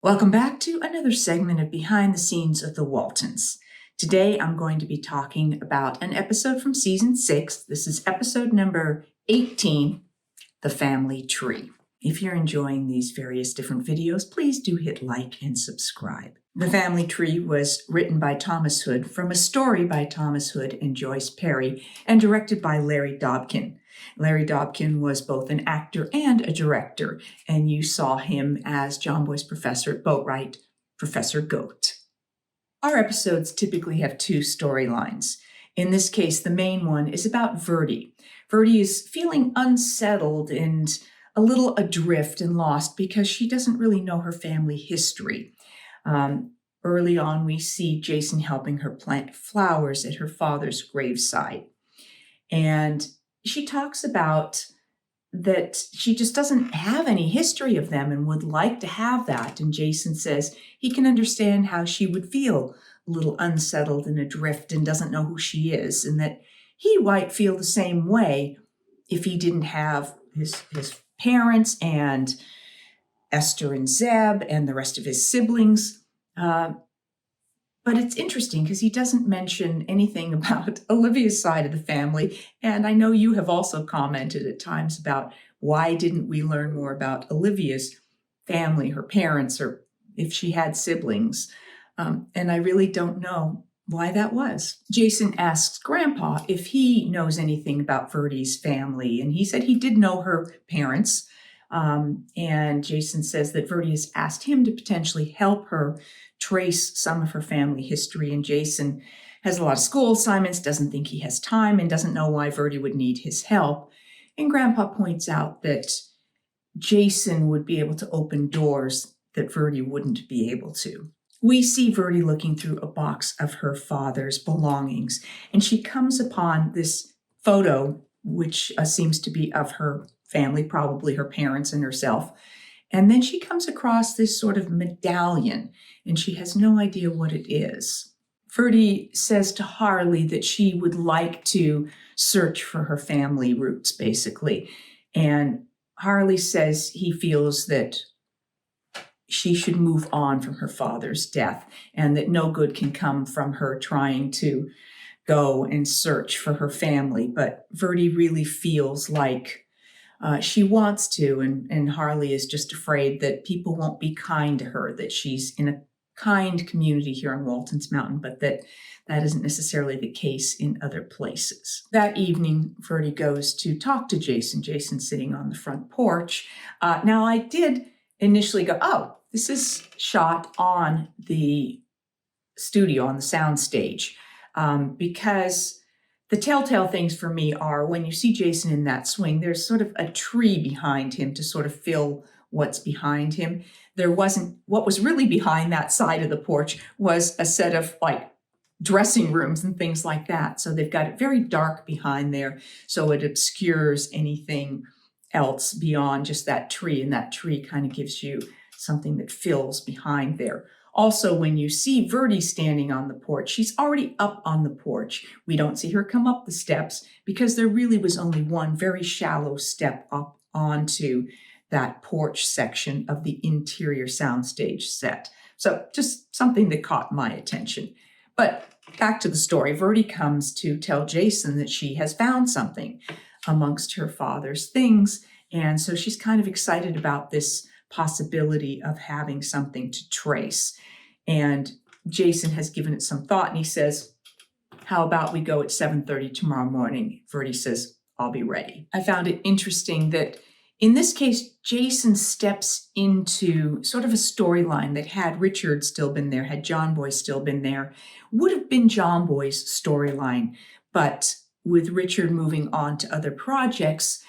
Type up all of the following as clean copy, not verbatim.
Welcome back to another segment of Behind the Scenes of the Waltons. Today I'm going to be talking about an episode from season 6. This is episode number 18, The Family Tree. If you're enjoying these various different videos, please do hit like and subscribe. The Family Tree was written by Thomas Hood from a story by Thomas Hood and Joyce Perry and directed by Larry Dobkin. Larry Dobkin was both an actor and a director, and you saw him as John Boy's professor at Boatwright, Professor Goat. Our episodes typically have two storylines. In this case, the main one is about Verdi. Verdi is feeling unsettled and a little adrift and lost because she doesn't really know her family history. Early on, we see Jason helping her plant flowers at her father's graveside. And she talks about that she just doesn't have any history of them and would like to have that. And Jason says he can understand how she would feel a little unsettled and adrift and doesn't know who she is, and that he might feel the same way if he didn't have his parents and Esther and Zeb and the rest of his siblings. But it's interesting because he doesn't mention anything about Olivia's side of the family. And I know you have also commented at times about why didn't we learn more about Olivia's family, her parents, or if she had siblings. And I really don't know why that was. Jason asks Grandpa if he knows anything about Verdi's family. And he said he did know her parents. And Jason says that Verdi has asked him to potentially help her trace some of her family history. And Jason has a lot of school assignments, doesn't think he has time, and doesn't know why Verdi would need his help. And Grandpa points out that Jason would be able to open doors that Verdi wouldn't be able to. We see Verdi looking through a box of her father's belongings, and she comes upon this photo, which seems to be of her family, probably her parents and herself. And then she comes across this sort of medallion, and she has no idea what it is. Verdi says to Harley that she would like to search for her family roots, basically. And Harley says he feels that she should move on from her father's death and that no good can come from her trying to go and search for her family. But Verdi really feels like she wants to, and Harley is just afraid that people won't be kind to her, that she's in a kind community here on Walton's Mountain, but that isn't necessarily the case in other places. That evening, Verdi goes to talk to Jason. Jason's sitting on the front porch. Now, I did initially go, oh, this is shot on the studio, on the sound stage, because the telltale things for me are when you see Jason in that swing, there's sort of a tree behind him to sort of fill what's behind him. There wasn't, what was really behind that side of the porch was a set of like dressing rooms and things like that. So they've got it very dark behind there, so it obscures anything else beyond just that tree. And that tree kind of gives you something that fills behind there. Also, when you see Verdi standing on the porch, she's already up on the porch. We don't see her come up the steps because there really was only one very shallow step up onto that porch section of the interior soundstage set. So just something that caught my attention. But back to the story, Verdi comes to tell Jason that she has found something amongst her father's things. And so she's kind of excited about this possibility of having something to trace. And Jason has given it some thought, and he says, how about we go at 7:30 tomorrow morning? Verdi says, I'll be ready. I found it interesting that in this case, Jason steps into sort of a storyline that had Richard still been there, had John Boy still been there, would have been John Boy's storyline. But with Richard moving on to other projects,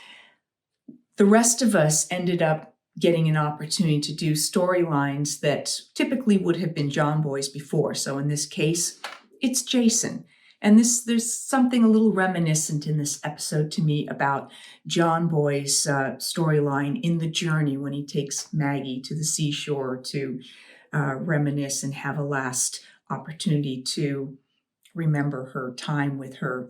the rest of us ended up getting an opportunity to do storylines that typically would have been John Boy's before. So in this case, it's Jason. And there's something a little reminiscent in this episode to me about John Boy's storyline in The Journey when he takes Maggie to the seashore to reminisce and have a last opportunity to remember her time with her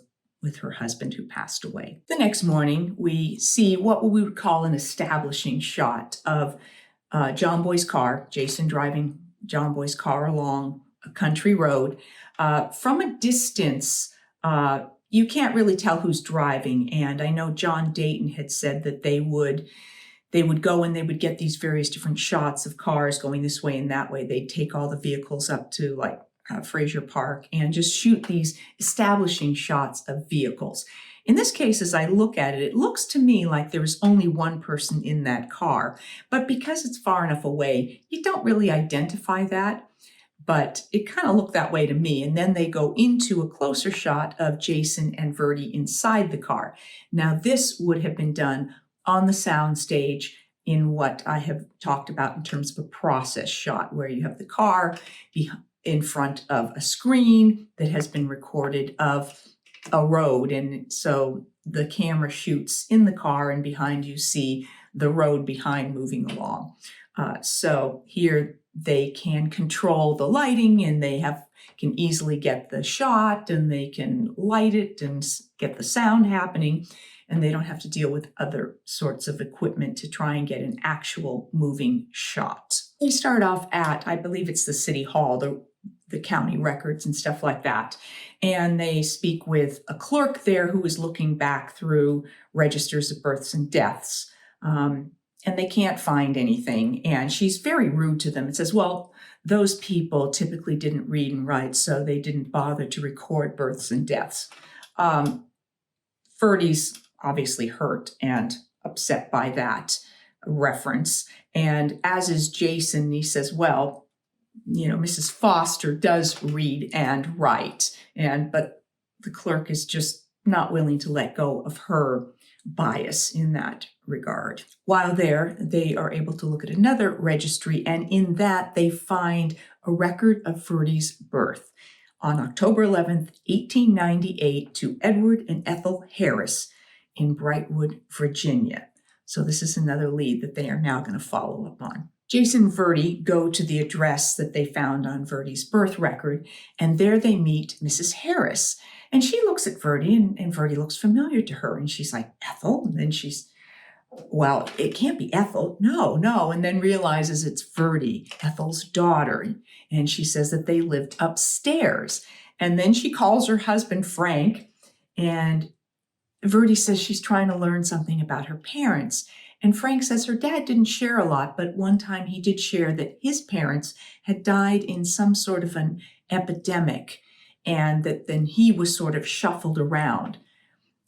husband who passed away. The next morning, we see what we would call an establishing shot of John Boy's car, Jason driving John Boy's car along a country road. From a distance, you can't really tell who's driving. And I know John Dayton had said that they would go and they would get these various different shots of cars going this way and that way. They'd take all the vehicles up to like Fraser Park and just shoot these establishing shots of vehicles. In this case, as I look at it, it looks to me like there was only one person in that car. But because it's far enough away, you don't really identify that. But it kind of looked that way to me. And then they go into a closer shot of Jason and Verdi inside the car. Now, this would have been done on the sound stage in what I have talked about in terms of a process shot, where you have the car in front of a screen that has been recorded of a road. And so the camera shoots in the car and behind you see the road behind moving along. So here they can control the lighting and they can easily get the shot and they can light it and get the sound happening. And they don't have to deal with other sorts of equipment to try and get an actual moving shot. They start off at, I believe it's the city hall, the county records and stuff like that. And they speak with a clerk there who is looking back through registers of births and deaths. And they can't find anything. And she's very rude to them and says, well, those people typically didn't read and write, so they didn't bother to record births and deaths. Verdi's obviously hurt and upset by that reference. And as is Jason, he says, well, Mrs. Foster does read and write, but the clerk is just not willing to let go of her bias in that regard. While there, they are able to look at another registry, and in that they find a record of Verdi's birth on October 11th, 1898 to Edward and Ethel Harris in Brightwood, Virginia. So this is another lead that they are now going to follow up on. Jason and Verdi go to the address that they found on Verdi's birth record, and there they meet Mrs. Harris. And she looks at Verdi, and Verdi looks familiar to her, and she's like, Ethel? And then well, it can't be Ethel. No. And then realizes it's Verdi, Ethel's daughter. And she says that they lived upstairs. And then she calls her husband, Frank, and Verdi says she's trying to learn something about her parents. And Frank says her dad didn't share a lot, but one time he did share that his parents had died in some sort of an epidemic, and that then he was sort of shuffled around.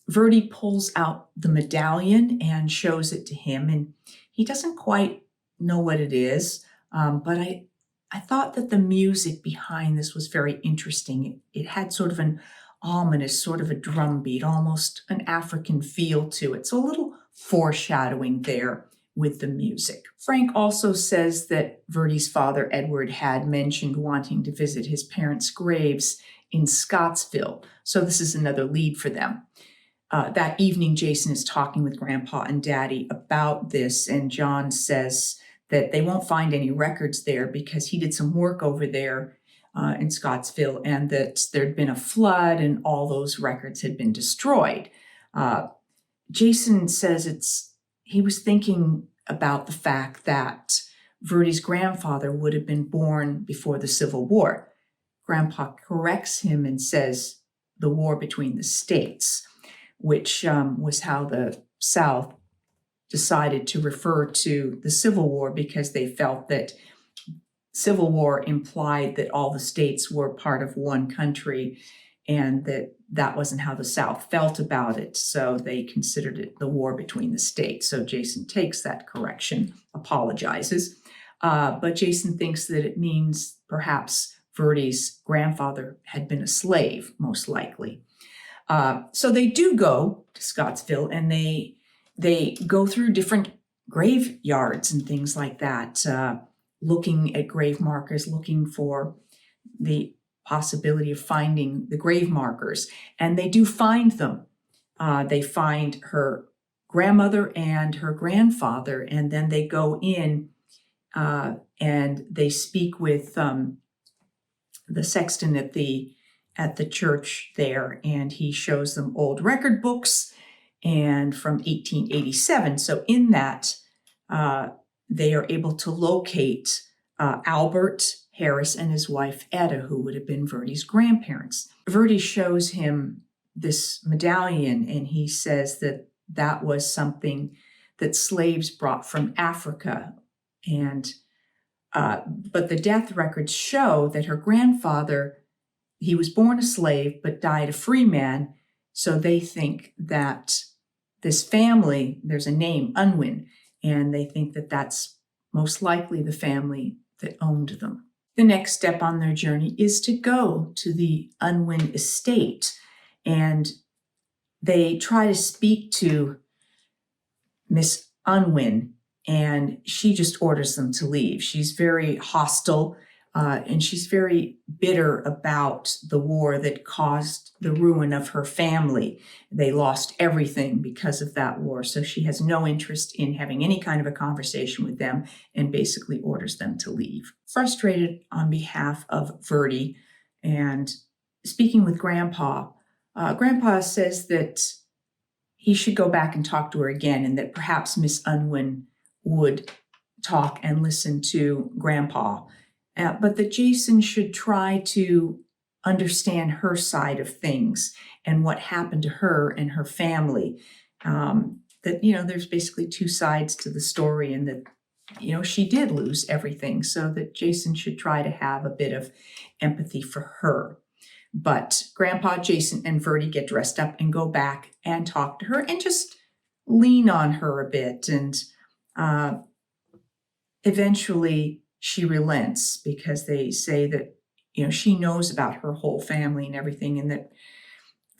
Verdi pulls out the medallion and shows it to him, and he doesn't quite know what it is, but I thought that the music behind this was very interesting. It had sort of an ominous, sort of a drum beat, almost an African feel to it. So a little foreshadowing there with the music. Frank also says that Verdi's father, Edward, had mentioned wanting to visit his parents' graves in Scottsville. So this is another lead for them. That evening, Jason is talking with Grandpa and Daddy about this, and John says that they won't find any records there because he did some work over there in Scottsville, and that there'd been a flood and all those records had been destroyed. Jason says he was thinking about the fact that Verdi's grandfather would have been born before the Civil War. Grandpa corrects him and says the war between the states, which was how the South decided to refer to the Civil War, because they felt that Civil War implied that all the states were part of one country, and that wasn't how the South felt about it. So they considered it the war between the states. So Jason takes that correction, apologizes. But Jason thinks that it means perhaps Verdi's grandfather had been a slave, most likely. So they do go to Scottsville, and they go through different graveyards and things like that, looking at grave markers, looking for the possibility of finding the grave markers. And they do find them. They find her grandmother and her grandfather, and then they go in and they speak with the sexton at the church there, and he shows them old record books and from 1887. So in that, they are able to locate Albert Harris and his wife Etta, who would have been Verdi's grandparents. Verdi shows him this medallion, and he says that that was something that slaves brought from Africa. And but the death records show that her grandfather, he was born a slave but died a free man. So they think that this family, there's a name, Unwin, and they think that that's most likely the family that owned them. The next step on their journey is to go to the Unwin estate, and they try to speak to Miss Unwin, and she just orders them to leave. She's very hostile, and she's very bitter about the war that caused the ruin of her family. They lost everything because of that war, so she has no interest in having any kind of a conversation with them and basically orders them to leave. Frustrated on behalf of Verdi and speaking with Grandpa, Grandpa says that he should go back and talk to her again, and that perhaps Miss Unwin would talk and listen to Grandpa, but that Jason should try to understand her side of things and what happened to her and her family. That, there's basically two sides to the story, and that, she did lose everything, so that Jason should try to have a bit of empathy for her. But Grandpa, Jason, and Verdi get dressed up and go back and talk to her and just lean on her a bit. And eventually she relents, because they say that, she knows about her whole family and everything, and that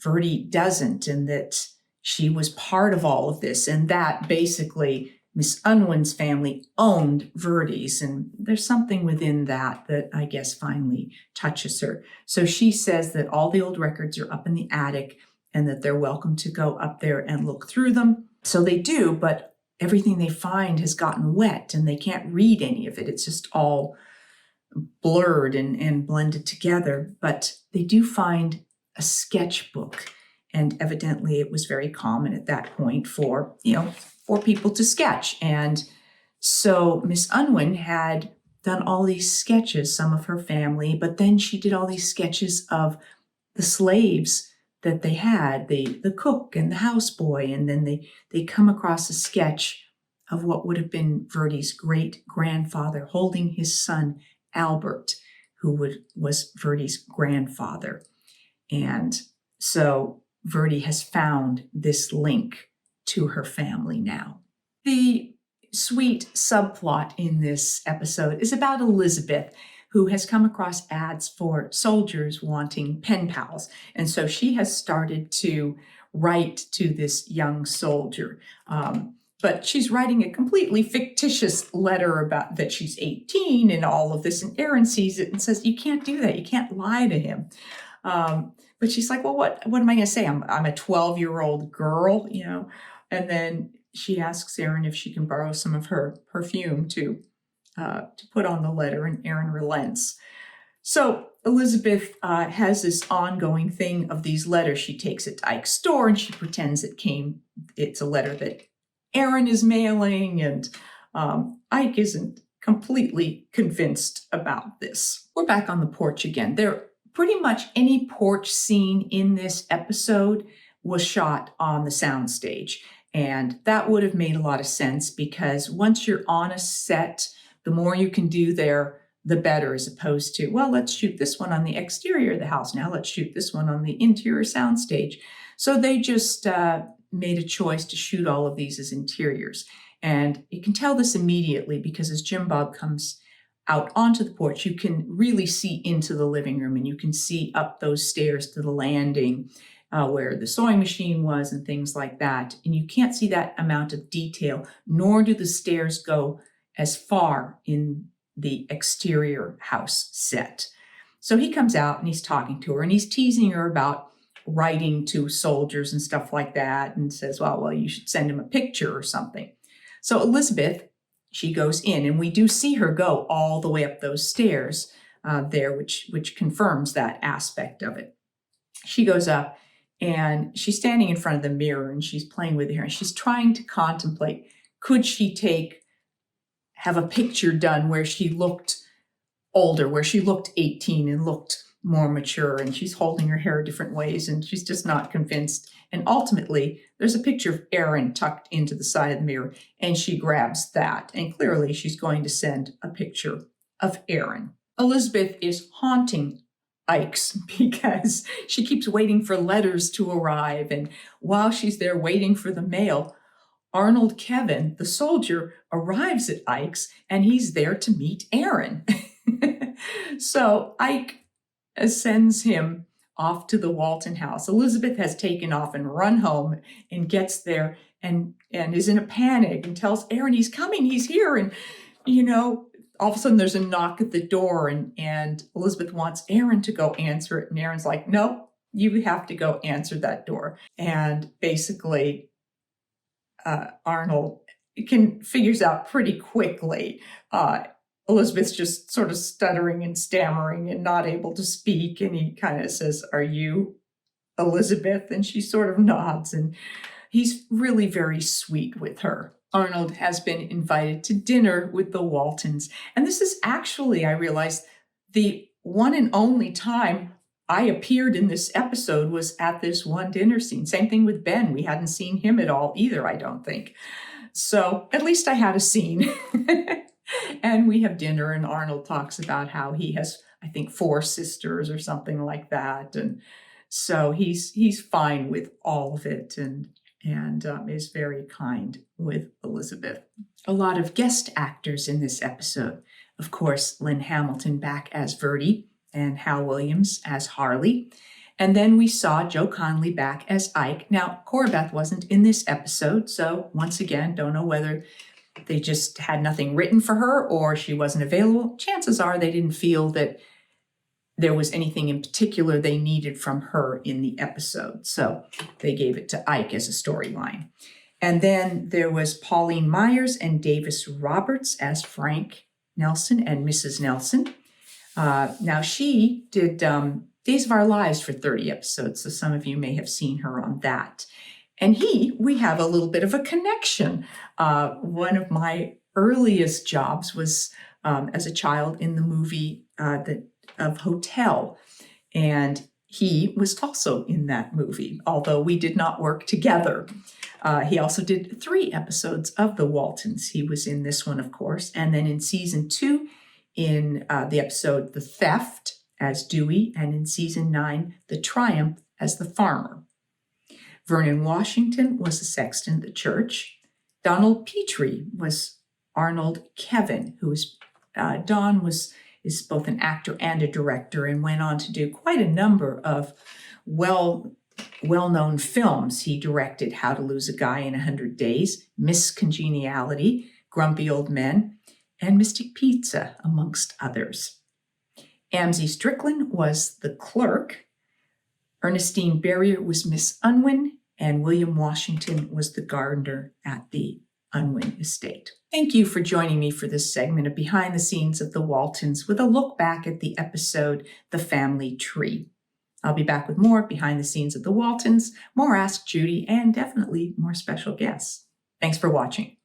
Verdi doesn't, and that she was part of all of this, and that basically Miss Unwin's family owned Verdi's, and there's something within that I guess finally touches her. So she says that all the old records are up in the attic and that they're welcome to go up there and look through them. So they do, but everything they find has gotten wet and they can't read any of it. It's just all blurred and blended together. But they do find a sketchbook, and evidently it was very common at that point for people to sketch. And so Miss Unwin had done all these sketches, some of her family, but then she did all these sketches of the slaves that they had, the cook and the houseboy, and then they come across a sketch of what would have been Verdi's great-grandfather holding his son, Albert, who was Verdi's grandfather. And so Verdi has found this link to her family now. The sweet subplot in this episode is about Elizabeth, who has come across ads for soldiers wanting pen pals. And so she has started to write to this young soldier. But she's writing a completely fictitious letter about that she's 18 and all of this. And Aaron sees it and says, you can't do that. You can't lie to him. But she's like, well, what am I going to say? I'm a 12-year-old girl, And then she asks Aaron if she can borrow some of her perfume to put on the letter, and Aaron relents. So Elizabeth has this ongoing thing of these letters. She takes it to Ike's store and she pretends it's a letter that Aaron is mailing, and Ike isn't completely convinced about this. We're back on the porch again. Pretty much any porch scene in this episode was shot on the soundstage. And that would have made a lot of sense, because once you're on a set, the more you can do there, the better, as opposed to, well, let's shoot this one on the exterior of the house. Now let's shoot this one on the interior soundstage. So they just made a choice to shoot all of these as interiors. And you can tell this immediately, because as Jim Bob comes out onto the porch, you can really see into the living room, and you can see up those stairs to the landing where the sewing machine was and things like that. And you can't see that amount of detail, nor do the stairs go as far in the exterior house set. So he comes out and he's talking to her, and he's teasing her about writing to soldiers and stuff like that, and says, well, you should send him a picture or something. So Elizabeth, she goes in, and we do see her go all the way up those stairs there, which confirms that aspect of it. She goes up, and she's standing in front of the mirror, and she's playing with her hair, and she's trying to contemplate, could she take have a picture done where she looked older, where she looked 18 and looked more mature, and she's holding her hair different ways, and she's just not convinced. And ultimately, there's a picture of Erin tucked into the side of the mirror, and she grabs that. And clearly, she's going to send a picture of Erin. Elizabeth is haunting Ike's because she keeps waiting for letters to arrive. And while she's there waiting for the mail, Arnold Kevin, the soldier, arrives at Ike's, and he's there to meet Erin. So Ike sends him off to the Walton house. Elizabeth has taken off and run home and gets there and is in a panic and tells Erin he's coming, he's here. And, all of a sudden there's a knock at the door, and Elizabeth wants Erin to go answer it. And Erin's like, no, you have to go answer that door. And basically, Arnold figures out pretty quickly. Elizabeth's just sort of stuttering and stammering and not able to speak. And he kind of says, "Are you Elizabeth?" And she sort of nods, and he's really very sweet with her. Arnold has been invited to dinner with the Waltons. And this is actually, I realized, the one and only time I appeared in this episode was at this one dinner scene. Same thing with Ben. We hadn't seen him at all either, I don't think. So at least I had a scene. And we have dinner, and Arnold talks about how he has, I think, 4 sisters or something like that. And so he's fine with all of it, and is very kind with Elizabeth. A lot of guest actors in this episode. Of course, Lynn Hamilton back as Verdi and Hal Williams as Harley. And then we saw Joe Connolly back as Ike. Now, Cora Beth wasn't in this episode, so once again, don't know whether they just had nothing written for her or she wasn't available. Chances are they didn't feel that there was anything in particular they needed from her in the episode. So they gave it to Ike as a storyline. And then there was Pauline Myers and Davis Roberts as Frank Nelson and Mrs. Nelson. Now she did Days of Our Lives for 30 episodes, so some of you may have seen her on that. And we have a little bit of a connection. One of my earliest jobs was as a child in the movie of Hotel. And he was also in that movie, although we did not work together. He also did 3 episodes of The Waltons. He was in this one, of course. And then in season 2, in the episode The Theft as Dewey, and in season 9, The Triumph as the farmer. Vernon Washington was the sexton at the church. Donald Petrie was Arnold Kevin, who was Don is both an actor and a director, and went on to do quite a number of well-known films. He directed How to Lose a Guy in 100 Days, Miss Congeniality, Grumpy Old Men, and Mystic Pizza, amongst others. Amzie Strickland was the clerk. Ernestine Barrier was Miss Unwin, and William Washington was the gardener at the Unwin estate. Thank you for joining me for this segment of Behind the Scenes of the Waltons with a look back at the episode The Family Tree. I'll be back with more Behind the Scenes of the Waltons, more Ask Judy, and definitely more special guests. Thanks for watching.